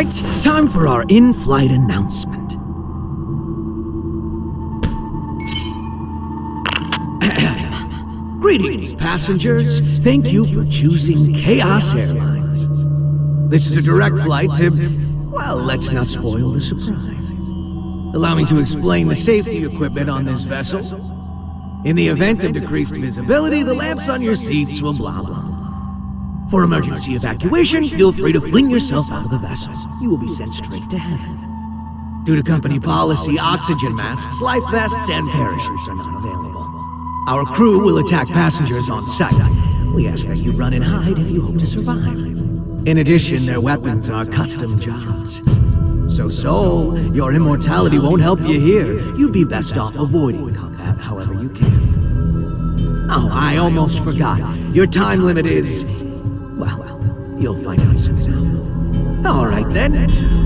right, time for our in-flight announcement. Greetings, passengers. Thank you for choosing Chaos Airlines. This is a direct flight to, well, let's not spoil the surprise. Allow me to explain the safety equipment on this vessel. In the event of decreased visibility, the lamps on your seats will blah blah blah. For emergency evacuation, feel free to fling yourself out of the vessel. You will be sent straight to heaven. Due to company policy, oxygen masks, life vests, and parachutes are not available. Our crew will attack passengers on sight. We ask that you run and hide if you hope to survive. In addition, their weapons are custom jobs. So, your immortality won't help you here. You'd be best off avoiding combat however you can. Oh, I almost forgot. Your time limit is... well, you'll find out soon. All right then,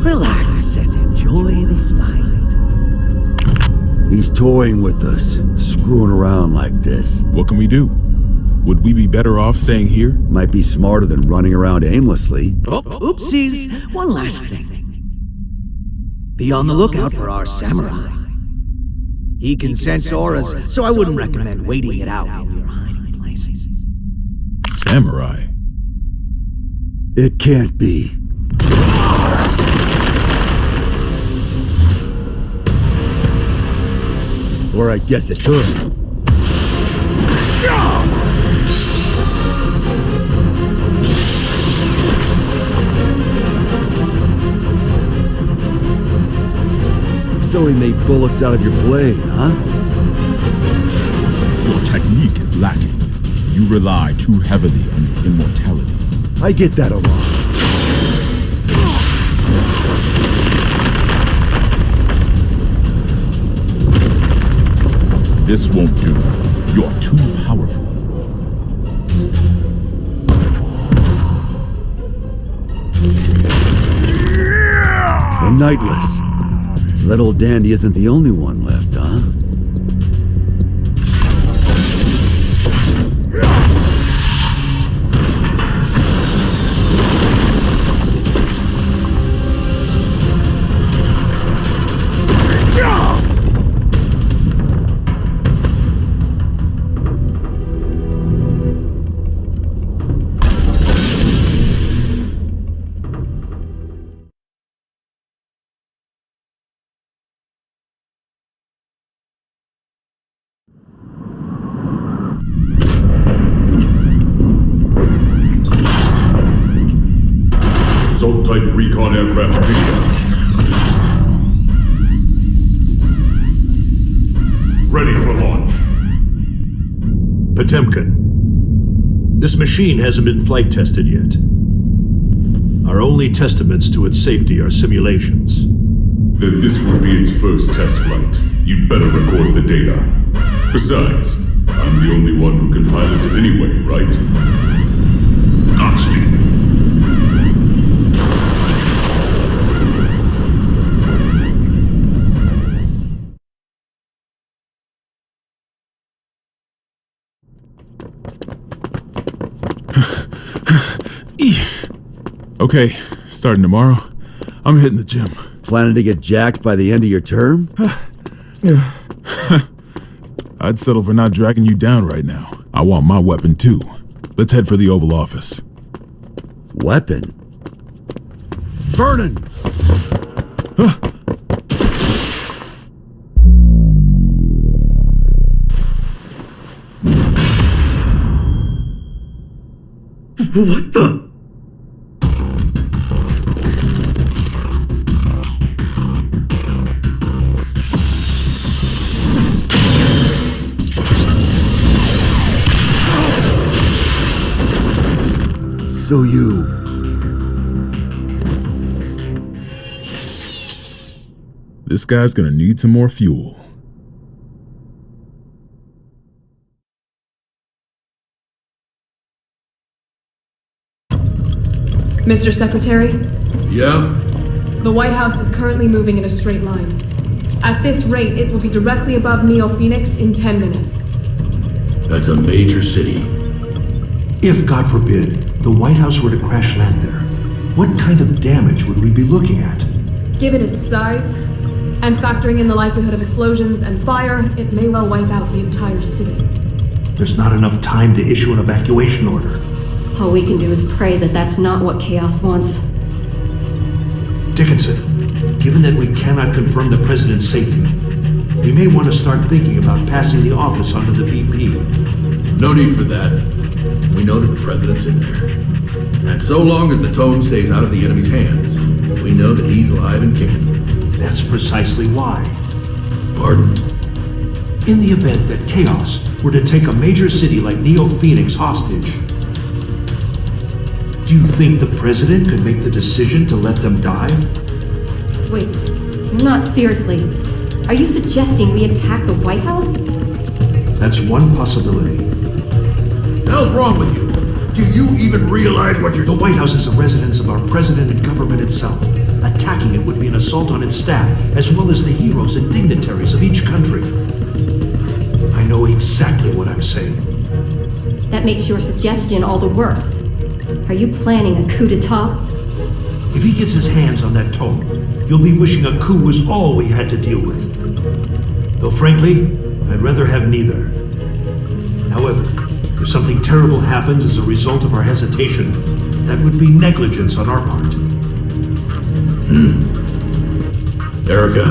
relax and enjoy the flight. He's toying with us, screwing around like this. What can we do? Would we be better off staying here? Might be smarter than running around aimlessly. Oh, oopsies. One last thing. Be on the lookout for our samurai. He can sense auras, so I wouldn't recommend waiting it out in your hiding places. Samurai? It can't be. Or I guess it could. So he made bullets out of your blade, huh? Your technique is lacking. You rely too heavily on your immortality. I get that a lot. This won't do. You're too powerful. A Nightless. So that old dandy isn't the only one left, huh? Assault-type recon aircraft ready. Ready for launch. Potemkin, this machine hasn't been flight tested yet. Our only testaments to its safety are simulations. Then this will be its first test flight. You'd better record the data. Besides, I'm the only one who can pilot it anyway, right? Godspeed. Okay, starting tomorrow, I'm hitting the gym. Planning to get jacked by the end of your term? Yeah. I'd settle for not dragging you down right now. I want my weapon too. Let's head for the Oval Office. Weapon? Vernon! What the? So you... This guy's gonna need some more fuel. Mr. Secretary? Yeah? The White House is currently moving in a straight line. At this rate, it will be directly above Neo Phoenix in 10 minutes. That's a major city. If, God forbid, the White House were to crash land there, what kind of damage would we be looking at? Given its size, and factoring in the likelihood of explosions and fire, it may well wipe out the entire city. There's not enough time to issue an evacuation order. All we can do is pray that that's not what Chaos wants. Dickinson, given that we cannot confirm the President's safety, we may want to start thinking about passing the office on to the VP. No need for that. We know that the President's in there. And so long as the tome stays out of the enemy's hands, we know that he's alive and kicking. That's precisely why. Pardon? In the event that Chaos were to take a major city like Neo-Phoenix hostage, do you think the President could make the decision to let them die? Wait, you're not seriously. Are you suggesting we attack the White House? That's one possibility. The hell's wrong with you? Do you even realize what you're The White House is a residence of our President and government itself. Attacking it would be an assault on its staff, as well as the heroes and dignitaries of each country. I know exactly what I'm saying. That makes your suggestion all the worse. Are you planning a coup d'etat? If he gets his hands on that tome, you'll be wishing a coup was all we had to deal with. Though frankly, I'd rather have neither. However, if something terrible happens as a result of our hesitation, that would be negligence on our part. Erica,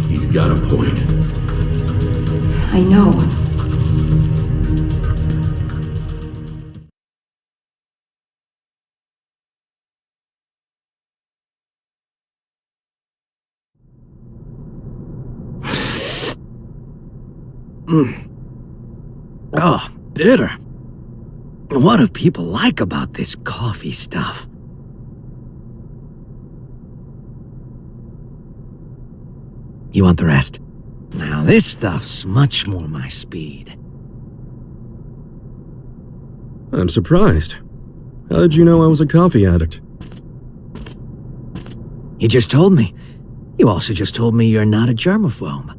he's got a point. I know. Oh, bitter. What do people like about this coffee stuff? You want the rest? Now this stuff's much more my speed. I'm surprised. How did you know I was a coffee addict? You just told me. You also just told me you're not a germaphobe.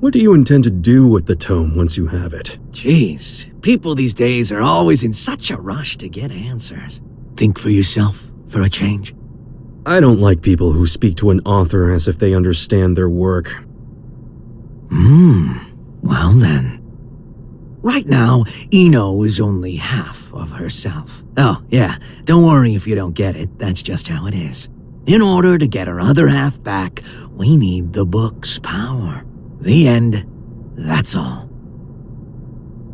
What do you intend to do with the tome once you have it? Jeez, people these days are always in such a rush to get answers. Think for yourself, for a change. I don't like people who speak to an author as if they understand their work. Well then. Right now, Eno is only half of herself. Oh, yeah, don't worry if you don't get it, that's just how it is. In order to get her other half back, we need the book's power. The end, that's all.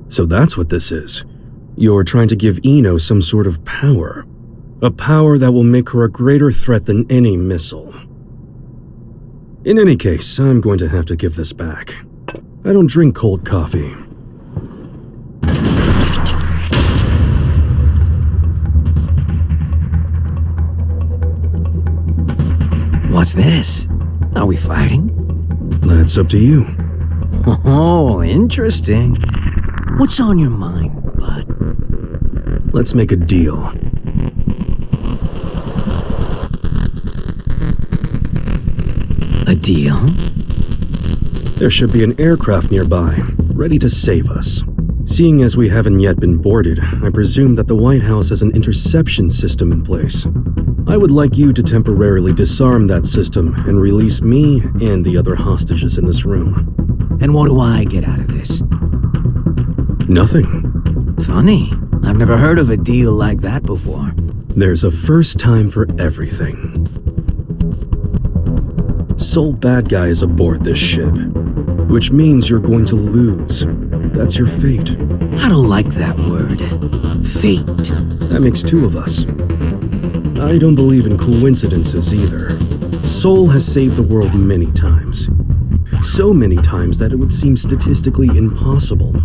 So that's what this is. You're trying to give Eno some sort of power. A power that will make her a greater threat than any missile. In any case, I'm going to have to give this back. I don't drink cold coffee. What's this? Are we fighting? That's up to you. Oh, interesting. What's on your mind, bud? Let's make a deal. A deal? There should be an aircraft nearby, ready to save us. Seeing as we haven't yet been boarded, I presume that the White House has an interception system in place. I would like you to temporarily disarm that system and release me and the other hostages in this room. And what do I get out of this? Nothing. Funny. I've never heard of a deal like that before. There's a first time for everything. Sole bad guy is aboard this ship, which means you're going to lose. That's your fate. I don't like that word. Fate. That makes two of us. I don't believe in coincidences either. Sol has saved the world many times. So many times that it would seem statistically impossible.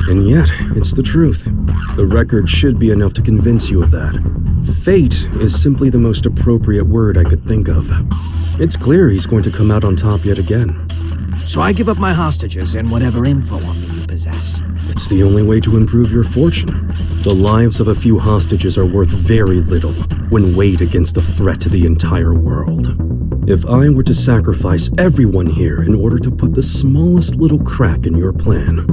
And yet, it's the truth. The record should be enough to convince you of that. Fate is simply the most appropriate word I could think of. It's clear he's going to come out on top yet again. So I give up my hostages and whatever info on me you possess. It's the only way to improve your fortune. The lives of a few hostages are worth very little when weighed against the threat to the entire world. If I were to sacrifice everyone here in order to put the smallest little crack in your plan,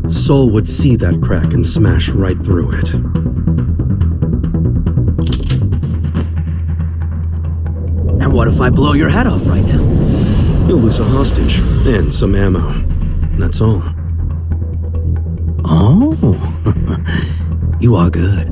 Sol would see that crack and smash right through it. What if I blow your head off right now? You'll lose a hostage and some ammo. That's all. Oh, you are good.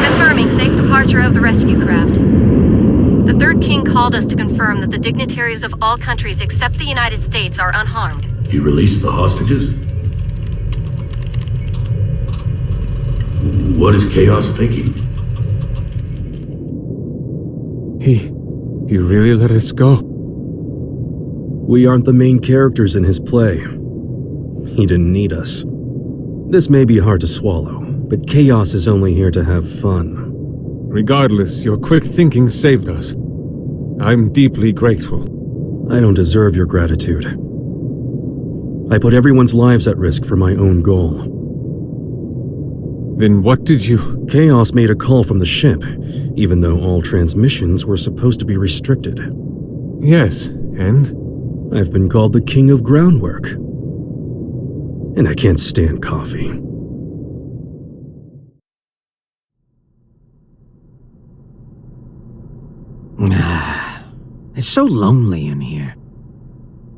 Confirming safe departure of the rescue craft. The Third King called us to confirm that the dignitaries of all countries except the United States are unharmed. He released the hostages? What is Chaos thinking? He really let us go. We aren't the main characters in his play. He didn't need us. This may be hard to swallow, but Chaos is only here to have fun. Regardless, your quick thinking saved us. I'm deeply grateful. I don't deserve your gratitude. I put everyone's lives at risk for my own goal. Then what did you... Chaos made a call from the ship, even though all transmissions were supposed to be restricted. Yes, and? I've been called the King of Groundwork. And I can't stand coffee. It's so lonely in here.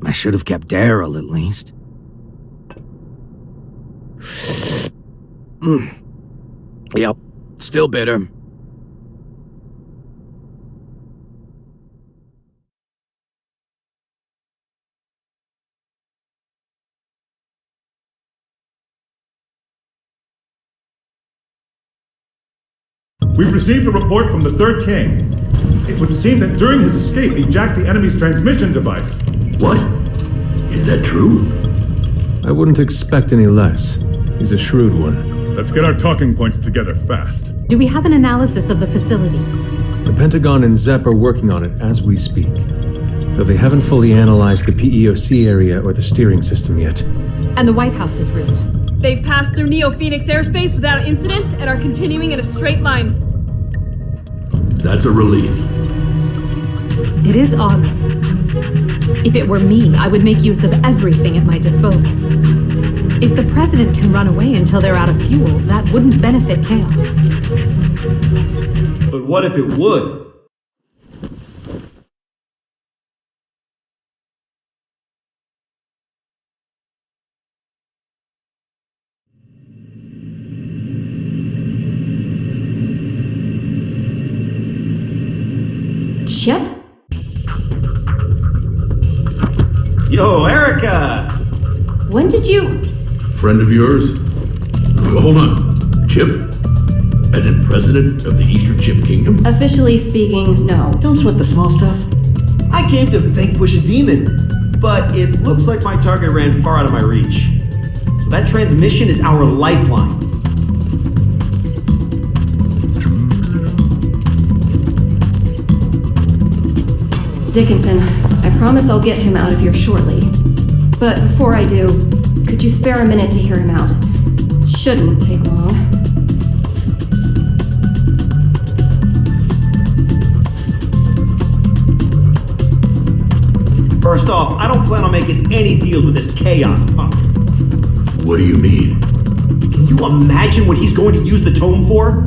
I should have kept Daryl at least. Yep, still bitter. We've received a report from the Third King. It would seem that during his escape, he jacked the enemy's transmission device. What? Is that true? I wouldn't expect any less. He's a shrewd one. Let's get our talking points together fast. Do we have an analysis of the facilities? The Pentagon and ZEP are working on it as we speak. Though they haven't fully analyzed the PEOC area or the steering system yet. And the White House's route? They've passed through Neo-Phoenix airspace without incident and are continuing in a straight line. That's a relief. It is odd. If it were me, I would make use of everything at my disposal. If the president can run away until they're out of fuel, that wouldn't benefit Chaos. But what if it would? Chip? Yo, Erica! When did you... Friend of yours? Hold on. Chip? As in president of the Eastern Chip Kingdom? Officially speaking, no. Don't sweat the small stuff. I came to vanquish a demon, but it looks like my target ran far out of my reach. So that transmission is our lifeline. Dickinson, I promise I'll get him out of here shortly. But before I do, could you spare a minute to hear him out? Shouldn't take long. First off, I don't plan on making any deals with this Chaos punk. What do you mean? Can you imagine what he's going to use the tome for?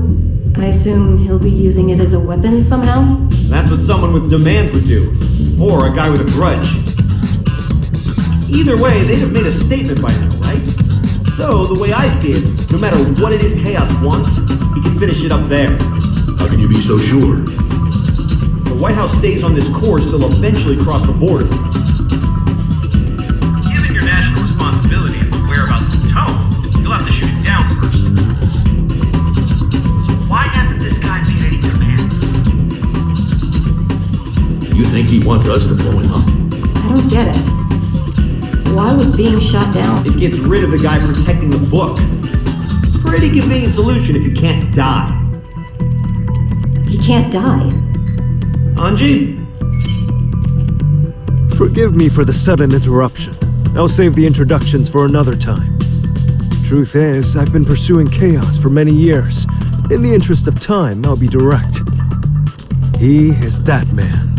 I assume he'll be using it as a weapon somehow? That's what someone with demands would do. Or a guy with a grudge. Either way, they'd have made a statement by now, right? So, the way I see it, no matter what it is Chaos wants, he can finish it up there. How can you be so sure? If the White House stays on this course, they'll eventually cross the border. Given your national responsibility and the whereabouts of the tome, you'll have to shoot it down first. So why hasn't this guy made any demands? You think he wants us to blow him up? I don't get it. Why would being shot down? It gets rid of the guy protecting the book. Pretty convenient solution if you can't die. He can't die. Anji? Forgive me for the sudden interruption. I'll save the introductions for another time. Truth is, I've been pursuing Chaos for many years, In the interest of time, I'll be direct. He is that man.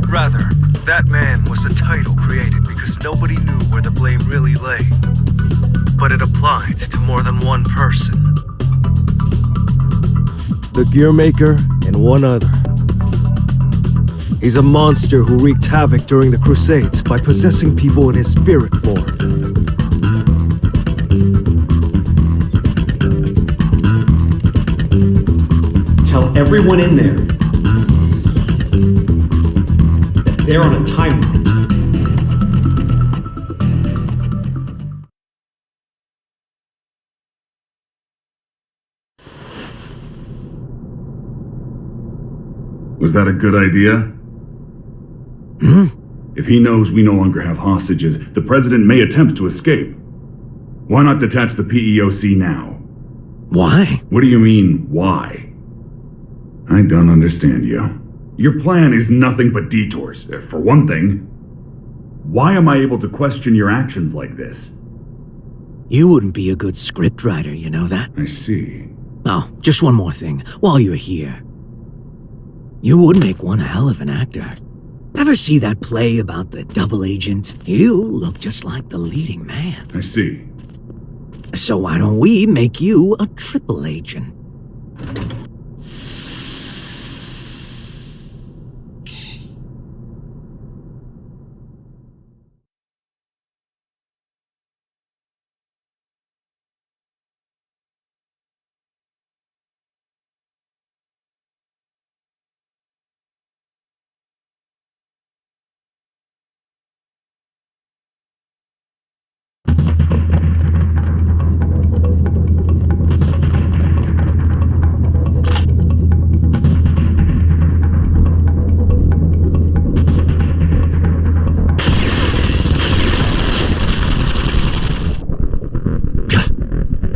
Rather, that man was a title created because nobody knew where the blame really lay. But it applied to more than one person. The Gearmaker and one other. He's a monster who wreaked havoc during the Crusades by possessing people in his spirit form. Tell everyone in there that they're on a time limit. Was that a good idea? If he knows we no longer have hostages, the president may attempt to escape. Why not detach the PEOC now? Why? What do you mean, why? I don't understand you. Your plan is nothing but detours. For one thing, why am I able to question your actions like this? You wouldn't be a good scriptwriter, you know that? I see. Oh, just one more thing, while you're here. You would make one hell of an actor. Ever see that play about the double agent? You look just like the leading man. I see. So why don't we make you a triple agent?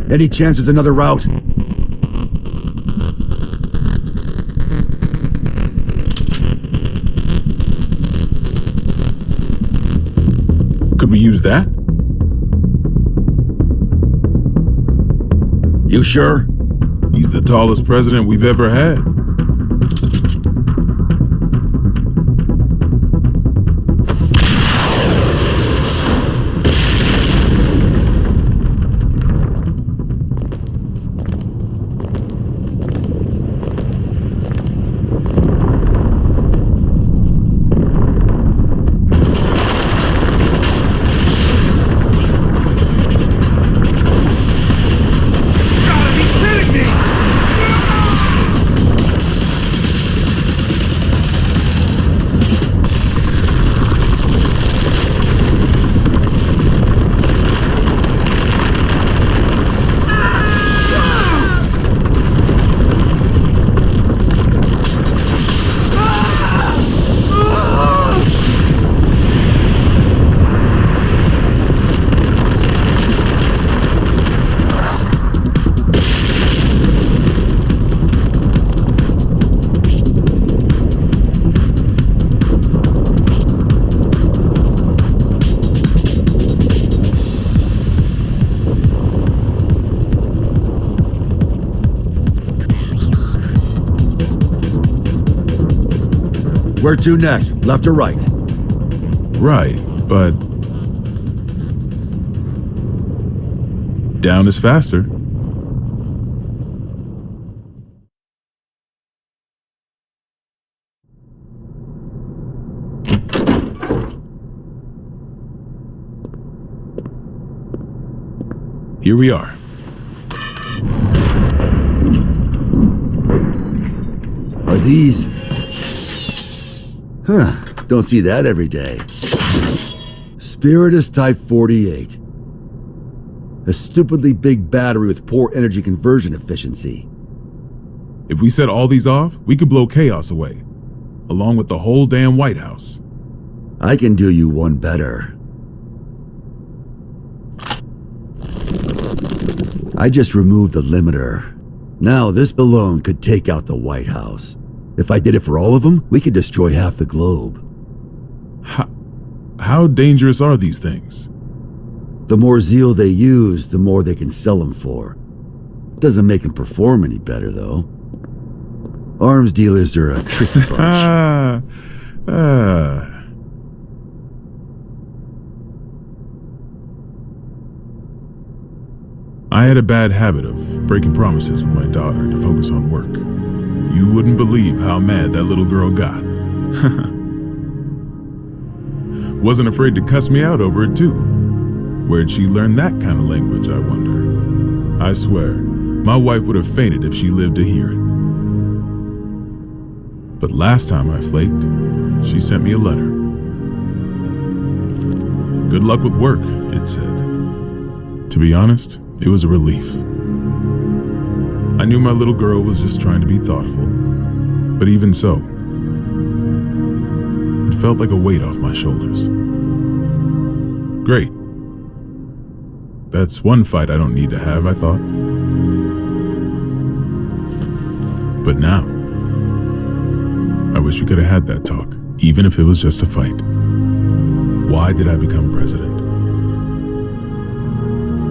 Any chance there's another route? Could we use that? You sure? He's the tallest president we've ever had. Where to next? Left or right? Right, but down is faster. Here we are. Are these... Huh, don't see that every day. Spiritus Type 48. A stupidly big battery with poor energy conversion efficiency. If we set all these off, we could blow chaos away, along with the whole damn White House. I can do you one better. I just removed the limiter. Now this alone could take out the White House. If I did it for all of them, we could destroy half the globe. How dangerous are these things? The more zeal they use, the more they can sell them for. Doesn't make him perform any better, though. Arms dealers are a tricky bunch. I had a bad habit of breaking promises with my daughter to focus on work. You wouldn't believe how mad that little girl got. Wasn't afraid to cuss me out over it, too. Where'd she learn that kind of language, I wonder? I swear, my wife would have fainted if she lived to hear it. But last time I flaked, she sent me a letter. Good luck with work, it said. To be honest, it was a relief. I knew my little girl was just trying to be thoughtful, but even so, it felt like a weight off my shoulders. Great. That's one fight I don't need to have, I thought. But now, I wish we could have had that talk, even if it was just a fight. Why did I become president?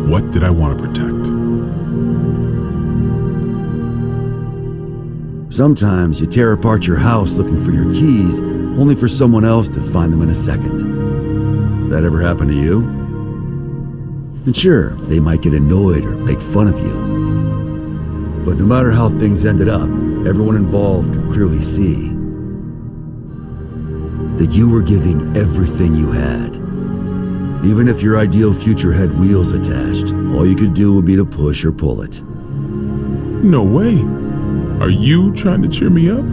What did I want to protect? Sometimes you tear apart your house looking for your keys, only for someone else to find them in a second. That ever happen to you? And sure, they might get annoyed or make fun of you. But no matter how things ended up, everyone involved could clearly see that you were giving everything you had. Even if your ideal future had wheels attached, all you could do would be to push or pull it. No way. Are you trying to cheer me up?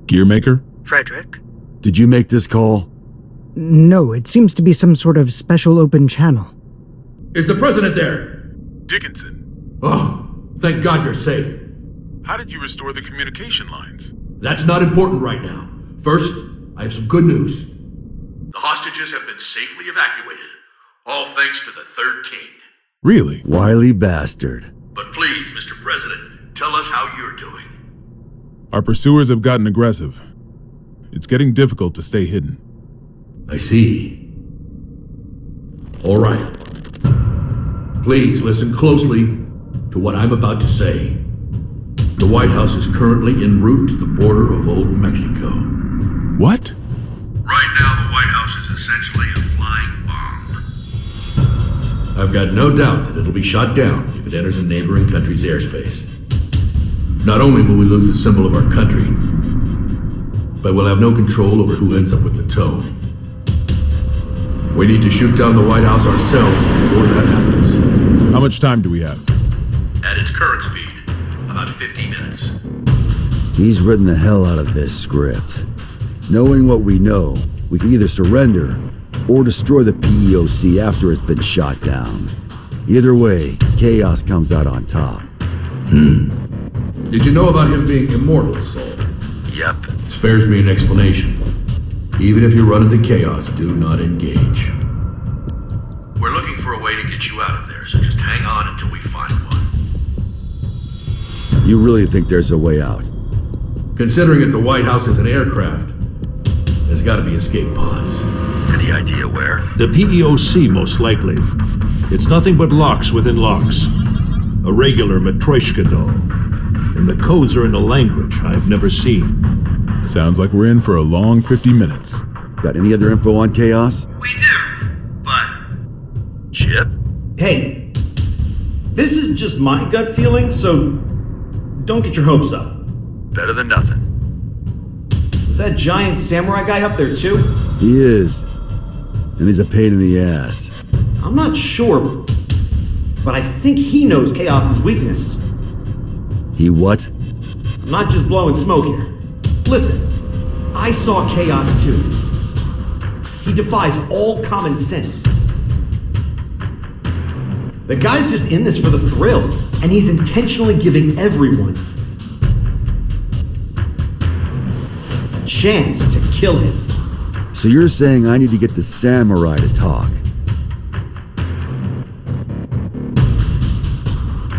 Gearmaker? Frederick? Did you make this call? No, it seems to be some sort of special open channel. Is the president there? Dickinson. Oh, thank God you're safe. How did you restore the communication lines? That's not important right now. First, I have some good news. The hostages have been safely evacuated, all thanks to the Third King. Really? Wily bastard. But please, Mr. President, tell us how you're doing. Our pursuers have gotten aggressive. It's getting difficult to stay hidden. I see. All right. Please listen closely to what I'm about to say. The White House is currently en route to the border of Old Mexico. What? Right now, the White House is essentially a flying bomb. I've got no doubt that it'll be shot down if it enters a neighboring country's airspace. Not only will we lose the symbol of our country, but we'll have no control over who ends up with the tone. We need to shoot down the White House ourselves before that happens. How much time do we have? At its current speed, about 50 minutes. He's written the hell out of this script. Knowing what we know, we can either surrender or destroy the PEOC after it's been shot down. Either way, Chaos comes out on top. Did you know about him being immortal, Saul? Yep. Spares me an explanation. Even if you run into chaos, do not engage. We're looking for a way to get you out of there, so just hang on until we find one. You really think there's a way out? Considering that the White House is an aircraft, there's gotta be escape pods. Any idea where? The PEOC, most likely. It's nothing but locks within locks. A regular Matryoshka doll. And the codes are in a language I've never seen. Sounds like we're in for a long 50 minutes. Got any other info on Chaos? We do, but... Chip? Hey, this is just my gut feeling, so don't get your hopes up. Better than nothing. Is that giant samurai guy up there too? He is. And he's a pain in the ass. I'm not sure, but I think he knows Chaos's weakness. He what? I'm not just blowing smoke here. Listen, I saw Chaos too. He defies all common sense. The guy's just in this for the thrill, and he's intentionally giving everyone a chance to kill him. So you're saying I need to get the samurai to talk?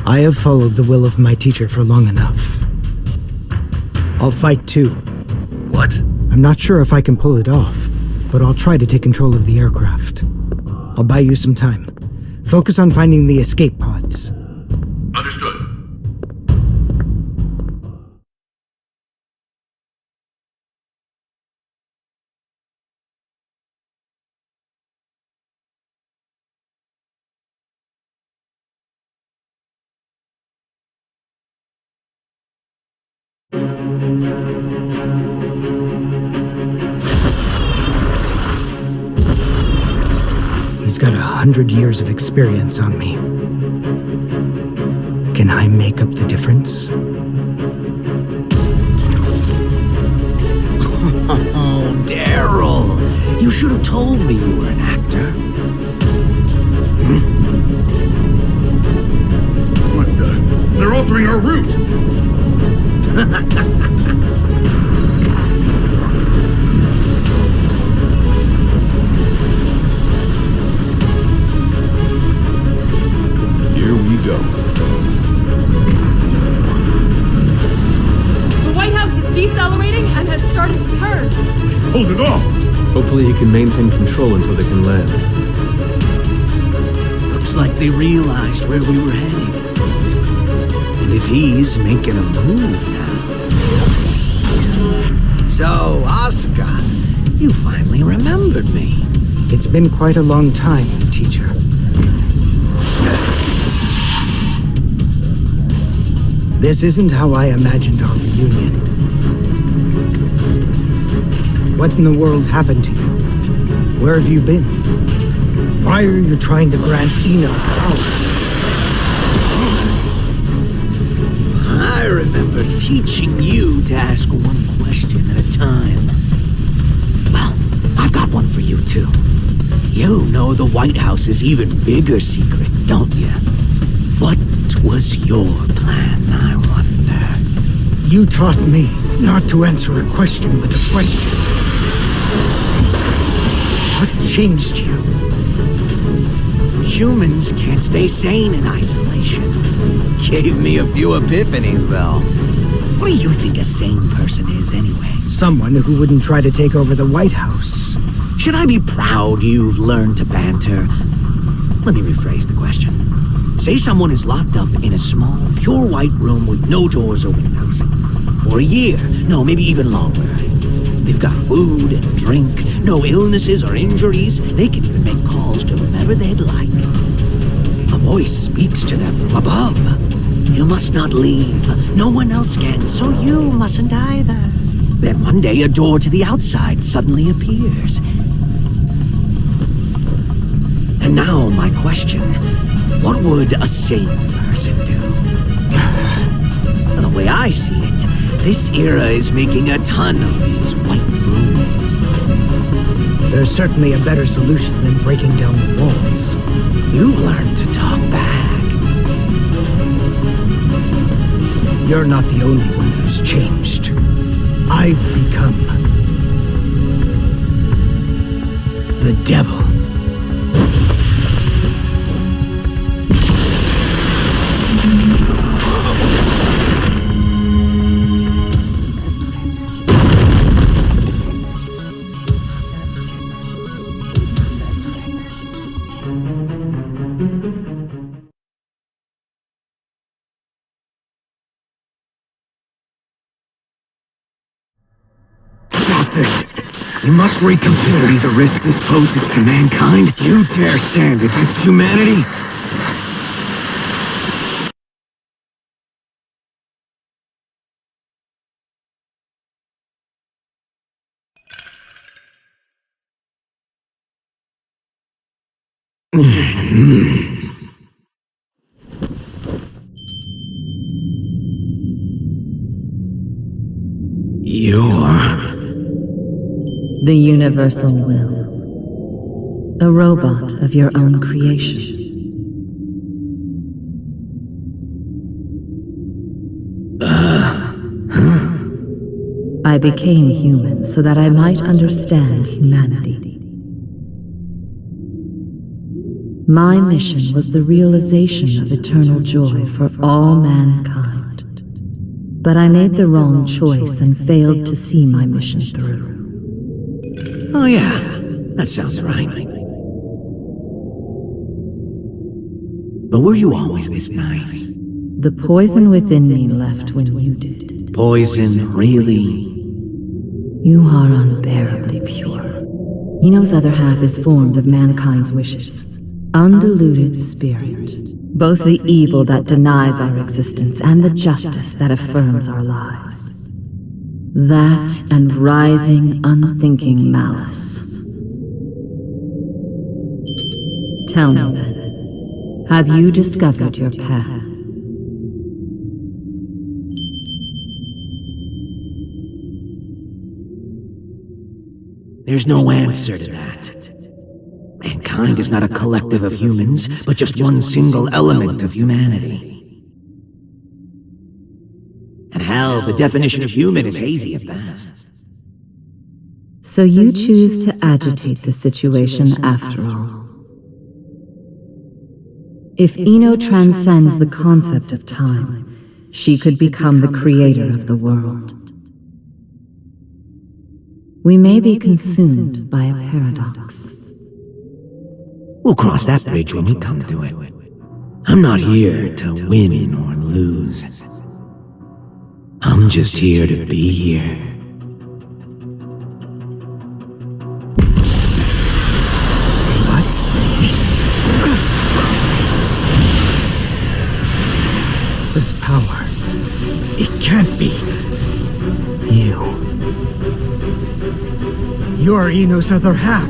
I have followed the will of my teacher for long enough. I'll fight too. What? I'm not sure if I can pull it off, but I'll try to take control of the aircraft. I'll buy you some time. Focus on finding the escape pods. Understood. He's got 100 years of experience on me. Can I make up the difference? Oh, Daryl! You should have told me you were an actor. What the? They're altering our route! Here we go. The White House is decelerating and has started to turn. Hold it off! Hopefully he can maintain control until they can land. Looks like they realized where we were headed. And if he's making a move now. So, Asuka, you finally remembered me. It's been quite a long time, teacher. This isn't how I imagined our reunion. What in the world happened to you? Where have you been? Why are you trying to grant Eno power? I remember teaching you to ask one question at a time. Well, I've got one for you too. You know the White House's even bigger secret, don't you? What was your plan, I wonder? You taught me not to answer a question with a question. What changed you? Humans can't stay sane in isolation. Gave me a few epiphanies, though. What do you think a sane person is, anyway? Someone who wouldn't try to take over the White House. Should I be proud you've learned to banter? Let me rephrase the question. Say someone is locked up in a small, pure white room with no doors or windows. For a year, no, maybe even longer. They've got food and drink, no illnesses or injuries. They can even make calls to whomever they'd like. A voice speaks to them from above. You must not leave. No one else can, so you mustn't either. Then one day a door to the outside suddenly appears. And now my question, what would a sane person do? The way I see it, this era is making a ton of these white rooms. There's certainly a better solution than breaking down the walls. You've learned to talk back. You're not the only one who's changed. I've become the devil. You must reconsider the risk this poses to mankind. You dare stand against humanity? You're... The universal will. A robot of your own creation. I became human so that I might understand humanity. My mission was the realization of eternal joy for all mankind. But I made the wrong choice and failed to see my mission through. Oh yeah, that sounds right. But were you always this nice? The poison within me left when you did. Poison, really? You are unbearably pure. Eno's other half is formed of mankind's wishes. Undiluted spirit. Both the evil that denies our existence and the justice that affirms our lives. That and writhing, unthinking malice. Tell me then, have you discovered your path? There's no answer to that. Mankind is not a collective of humans, but just one single element of humanity. And hell, the definition of human is hazy at best. So you choose to agitate the situation after all. If Eno transcends the concept of time, she could become the creator of the world. We may be consumed by a paradox. We'll cross that bridge when we come to it. I'm not here to win or lose. I'm just here to be here. What? This power, it can't be you. You're Eno's other half.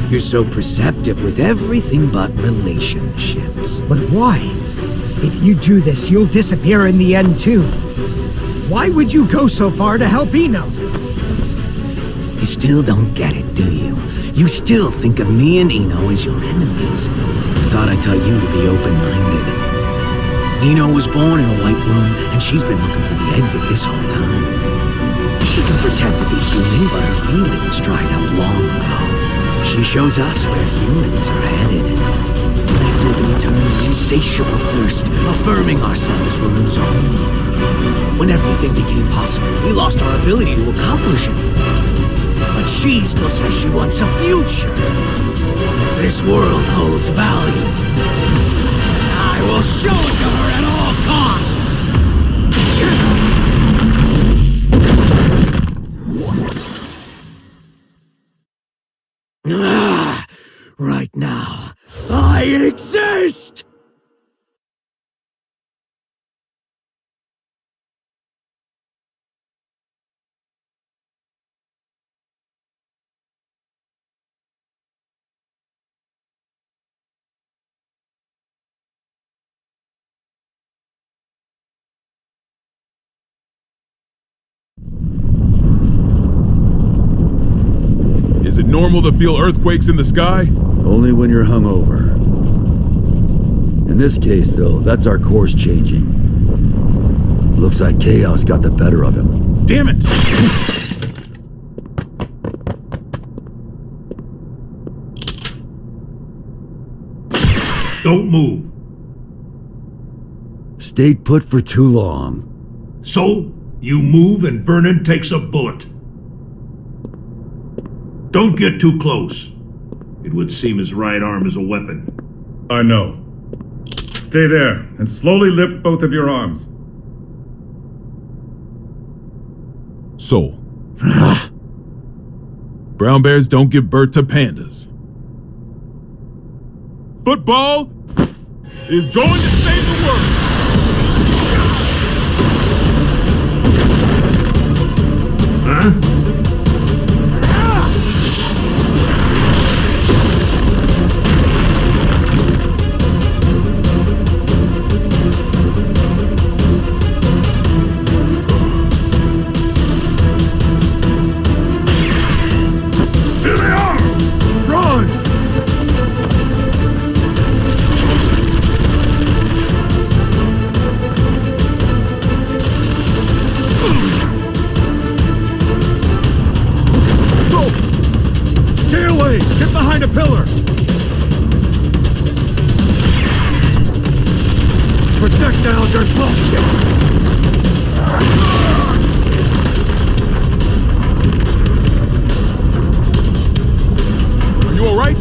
You're so perceptive with everything but relationships. But why? If you do this, you'll disappear in the end too. Why would you go so far to help Eno? You still don't get it, do you? You still think of me and Eno as your enemies. Thought I taught you to be open-minded. Eno was born in a white room, and she's been looking for the exit this whole time. She can pretend to be human, but her feelings dried up long ago. She shows us where humans are headed. Plagued with an eternal, insatiable thirst, affirming ourselves woman's own. When everything became possible, we lost our ability to accomplish anything. But she still says she wants a future. If this world holds value, I will show it to her at all costs! Right now, I exist! Is it normal to feel earthquakes in the sky? Only when you're hungover. In this case, though, that's our course changing. Looks like chaos got the better of him. Damn it! Don't move. Stayed put for too long. So, you move and Vernon takes a bullet. Don't get too close. It would seem his right arm is a weapon. I know. Stay there and slowly lift both of your arms. Soul. Brown bears don't give birth to pandas. Football is going to save the world! Huh? a pillar! Projectiles are bullshit! Are you alright?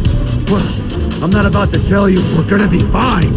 Well, I'm not about to tell you we're gonna be fine.